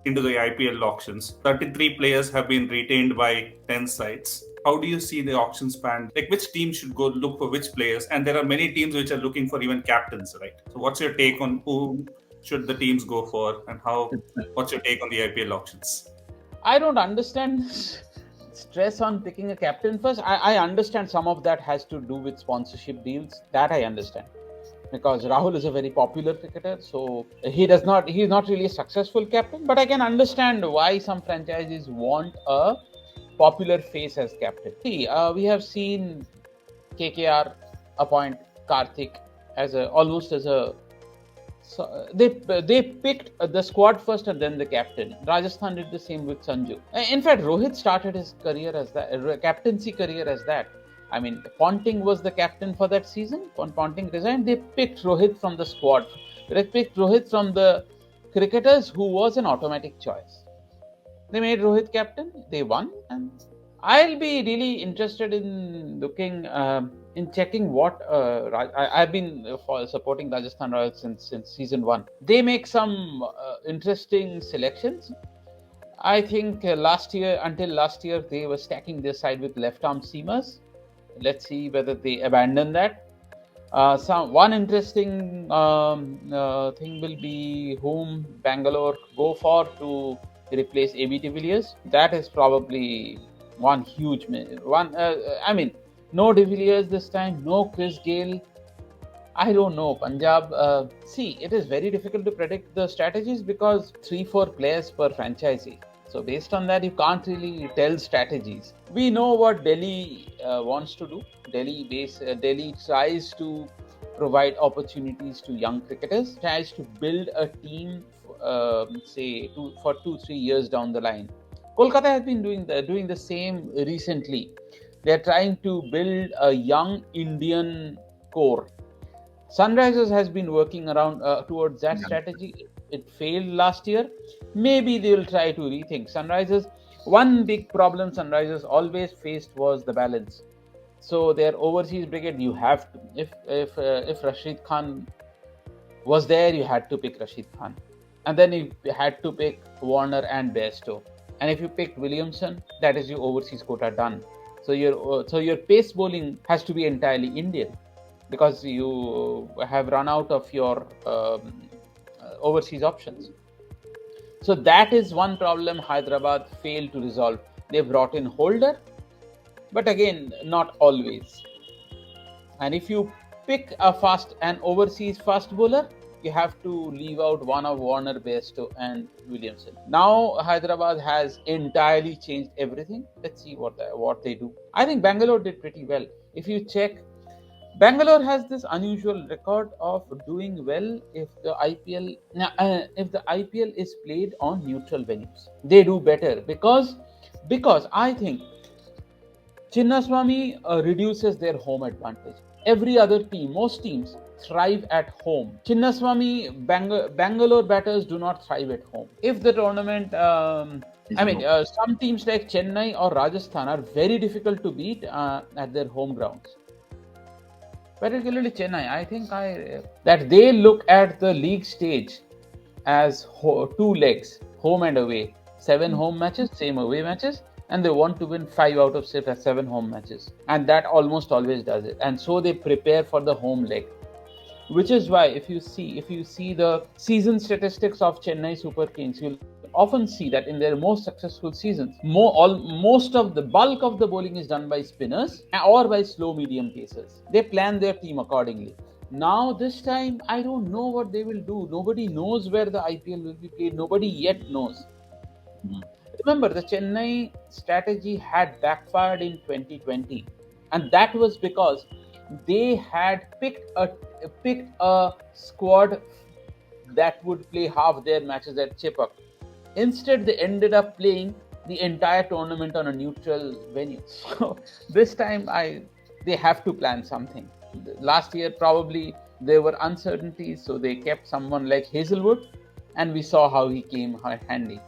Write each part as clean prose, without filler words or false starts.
into the IPL auctions. 33 players have been retained by 10 sides. How do you see the auction span? Like, which team should go look for which players? And there are many teams which are looking for even captains, right? So, what's your take on who should the teams go for, and how? What's your take on the IPL auctions? I don't understand stress on picking a captain first. I understand some of that has to do with sponsorship deals. That I understand. Because Rahul is a very popular cricketer, so he's not really a successful captain. But I can understand why some franchises want a popular face as captain. See, we have seen KKR appoint Karthik as a almost as a so they picked the squad first and then the captain. Rajasthan did the same with Sanju. In fact, Rohit started his career as that captaincy career as that. I mean, Ponting was the captain for that season. When Ponting resigned, they picked Rohit from the squad. They picked Rohit from the cricketers, who was an automatic choice. They made Rohit captain. They won, and I'll be really interested in looking in checking what I've been supporting Rajasthan Royals since season one. They make some interesting selections. I think until last year, they were stacking their side with left arm seamers. Let's see whether they abandon that. One interesting thing will be whom Bangalore go for to replace AB de Villiers. That is probably one huge one. I mean, no de Villiers this time, no Chris Gale. I don't know. Punjab, see, it is very difficult to predict the strategies because 3-4 players per franchisee. So based on that, you can't really tell strategies. We know what Delhi wants to do. Delhi tries to provide opportunities to young cricketers, tries to build a team, say, for 2-3 years down the line. Kolkata has been doing the same recently. They're trying to build a young Indian core. Sunrisers has been working around towards that strategy. It failed last year. Maybe they will try to rethink. Sunrisers, one big problem Sunrisers always faced was the balance. So their overseas brigade, you have to, if Rashid Khan was there, you had to pick Rashid Khan, and then you had to pick Warner and Bairstow. And if you picked Williamson, that is your overseas quota done. So your pace bowling has to be entirely Indian, because you have run out of your overseas options. So that is one problem Hyderabad failed to resolve. They brought in Holder, but again, not always. And if you pick an overseas fast bowler, you have to leave out one of Warner, Bairstow, and Williamson. Now Hyderabad has entirely changed everything. Let's see what they do. I think Bangalore did pretty well. If you check, Bangalore has this unusual record of doing well if the IPL is played on neutral venues. They do better because I think Chinnaswamy reduces their home advantage. Every other team, most teams thrive at home. Bangalore batters do not thrive at home. If the tournament, some teams like Chennai or Rajasthan are very difficult to beat at their home grounds. Particularly Chennai, I think that they look at the league stage as two legs, home and away. 7 home matches, same away matches, and they want to win 5 out of 7 home matches, and that almost always does it. And so they prepare for the home leg, which is why if you see the season statistics of Chennai Super Kings, you'll often see that in their most successful seasons, most of the bulk of the bowling is done by spinners or by slow medium pacers. They plan their team accordingly. Now this time, I don't know what they will do. Nobody knows where the IPL will be played. Nobody yet knows. Remember, the Chennai strategy had backfired in 2020, and that was because they had picked a squad that would play half their matches at Chepak. Instead, they ended up playing the entire tournament on a neutral venue. So this time, they have to plan something. Last year, probably there were uncertainties, so they kept someone like Hazelwood, and we saw how he came handy.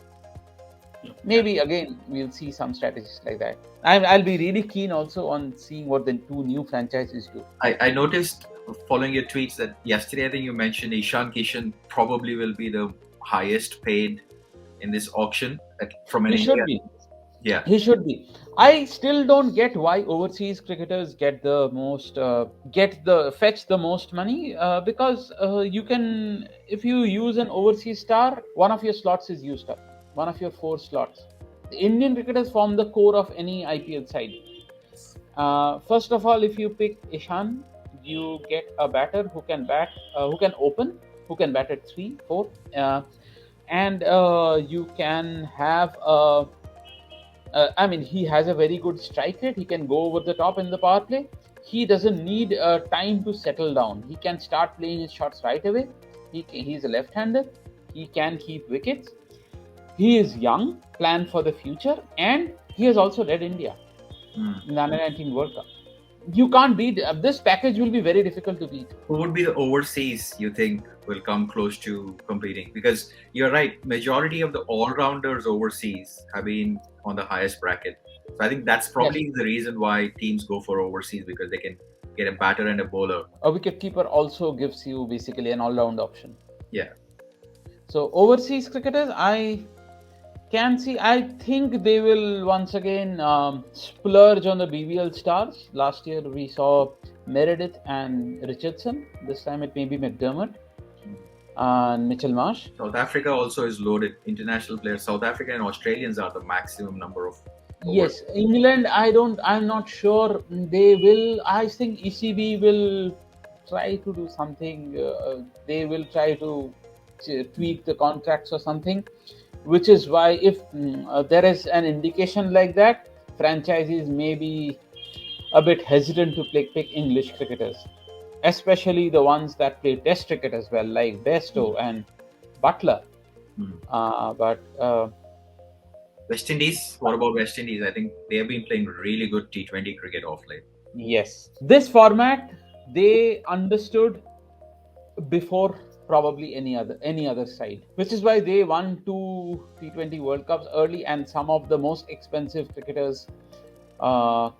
Maybe again we'll see some strategies like that. I'll be really keen also on seeing what the two new franchises do. I noticed following your tweets that yesterday I think you mentioned Ishan Kishan probably will be the highest paid in this auction from an He should Indian. be. Yeah. He should be. I still don't get why overseas cricketers get the most, fetch the most money. Because you can, if you use an overseas star, one of your slots is used up. One of your 4 slots. The Indian cricketers form the core of any IPL side. First of all, if you pick Ishan, you get a batter who can who can open, who can bat at 3, 4, and you can have I mean, he has a very good strike rate. He can go over the top in the power play. He doesn't need time to settle down. He can start playing his shots right away. He's a left-hander. He can keep wickets. He is young, plan for the future, and he has also led India in the Under 19 World Cup. You can't beat this package. Will be very difficult to beat. Who would be the overseas you think will come close to competing? Because you're right, majority of the all-rounders overseas have been on the highest bracket. So I think that's probably the reason why teams go for overseas, because they can get a batter and a bowler. A wicketkeeper also gives you basically an all-round option. Yeah. So overseas cricketers, I think they will once again splurge on the BBL stars. Last year we saw Meredith and Richardson. This time it may be McDermott and Mitchell Marsh. South Africa also is loaded. International players. South Africa and Australians are the maximum number of. Yes, England. I'm not sure they will. I think ECB will try to do something. They will try to tweak the contracts or something. Which is why if there is an indication like that, franchises may be a bit hesitant to pick English cricketers, especially the ones that play Test cricket as well, like Bairstow and Butler. But West Indies, what about West Indies? I think they have been playing really good T20 cricket off late. Yes, this format they understood before probably any other side, which is why they won 2 T20 World Cups early, and some of the most expensive cricketers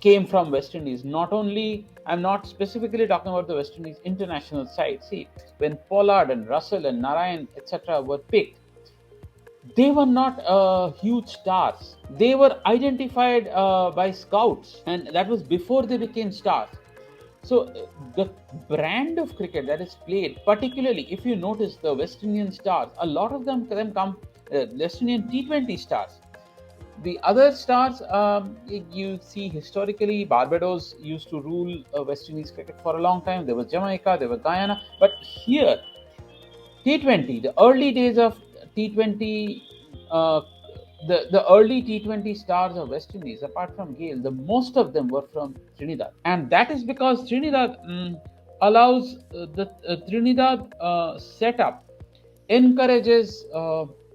came from West Indies. Not only, I'm not specifically talking about the West Indies international side. See, when Pollard and Russell and Narayan etc. were picked, they were not huge stars. They were identified by scouts, and that was before they became stars. So the brand of cricket that is played, particularly if you notice the West Indian stars, a lot of them come West Indian T20 stars. The other stars, you see historically, Barbados used to rule West Indies cricket for a long time. There was Jamaica, there was Guyana, but here T20, the early days of T20. The early T20 stars of West Indies, apart from Gale, the most of them were from Trinidad, and that is because Trinidad allows the Trinidad setup encourages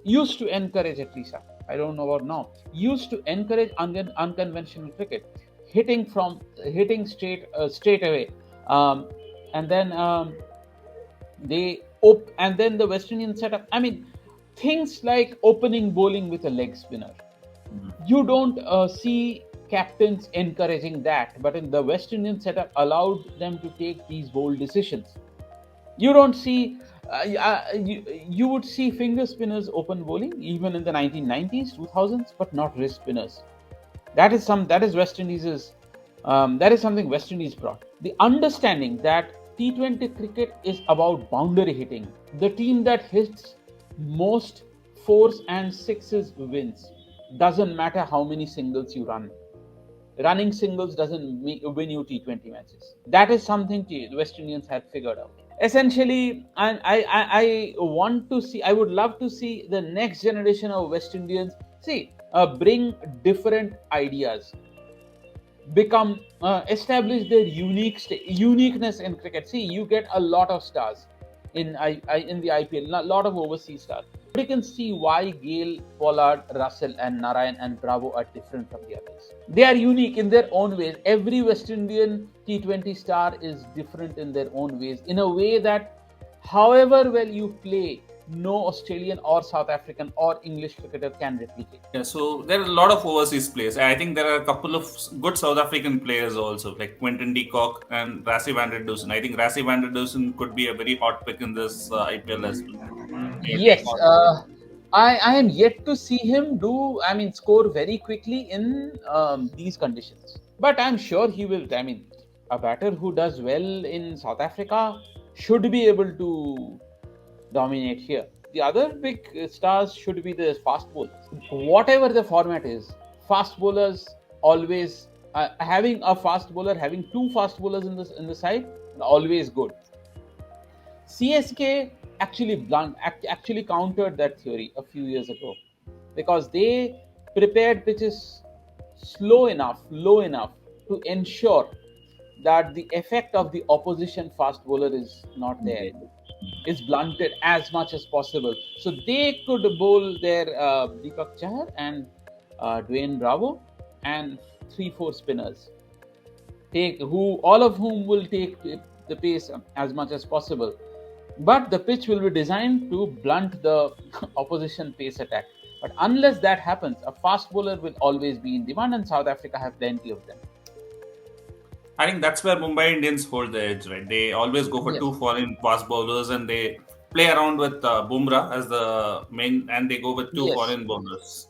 used to encourage, at least I don't know about now, used to encourage unconventional cricket, hitting straight away, and then and then the West Indian setup. I mean, things like opening bowling with a leg spinner. You don't see captains encouraging that, but in the West Indian setup allowed them to take these bold decisions. You don't see, you would see finger spinners open bowling even in the 1990s, 2000s, but not wrist spinners. That is West Indies' that is something West Indies brought. The understanding that T20 cricket is about boundary hitting. The team that hits most 4s and 6s wins. Doesn't matter how many singles you run. Running singles doesn't win you T20 matches. That is something the West Indians had figured out. Essentially, I would love to see the next generation of West Indians bring different ideas, establish their uniqueness in cricket. See, you get a lot of stars in the IPL, a lot of overseas stars. But you can see why Gale, Pollard, Russell, and Narayan and Bravo are different from the others. They are unique in their own ways. Every West Indian T20 star is different in their own ways, in a way that, however well you play, no Australian or South African or English cricketer can replicate. Yeah, so there are a lot of overseas players. I think there are a couple of good South African players also, like Quinton de Kock and Rassie van der Dusen. I think Rassie van der Dusen could be a very hot pick in this IPL as well. Yes, I am yet to see him score very quickly in these conditions. But I'm sure he will. I mean, a batter who does well in South Africa should be able to dominate here. The other big stars should be the fast bowlers. Whatever the format is, fast bowlers always having a fast bowler, having two fast bowlers in the side, always good. CSK actually countered that theory a few years ago because they prepared pitches low enough to ensure that the effect of the opposition fast bowler is not there, Okay. is blunted as much as possible. So they could bowl their Deepak Chahar and Dwayne Bravo and 3-4 spinners, take who all of whom will take the pace as much as possible. But the pitch will be designed to blunt the opposition pace attack. But unless that happens, a fast bowler will always be in demand, and South Africa have plenty of them. I think that's where Mumbai Indians hold the edge, right? They always go for Yes. two foreign fast bowlers and they play around with Bumrah as the main, and they go with two Yes. foreign bowlers.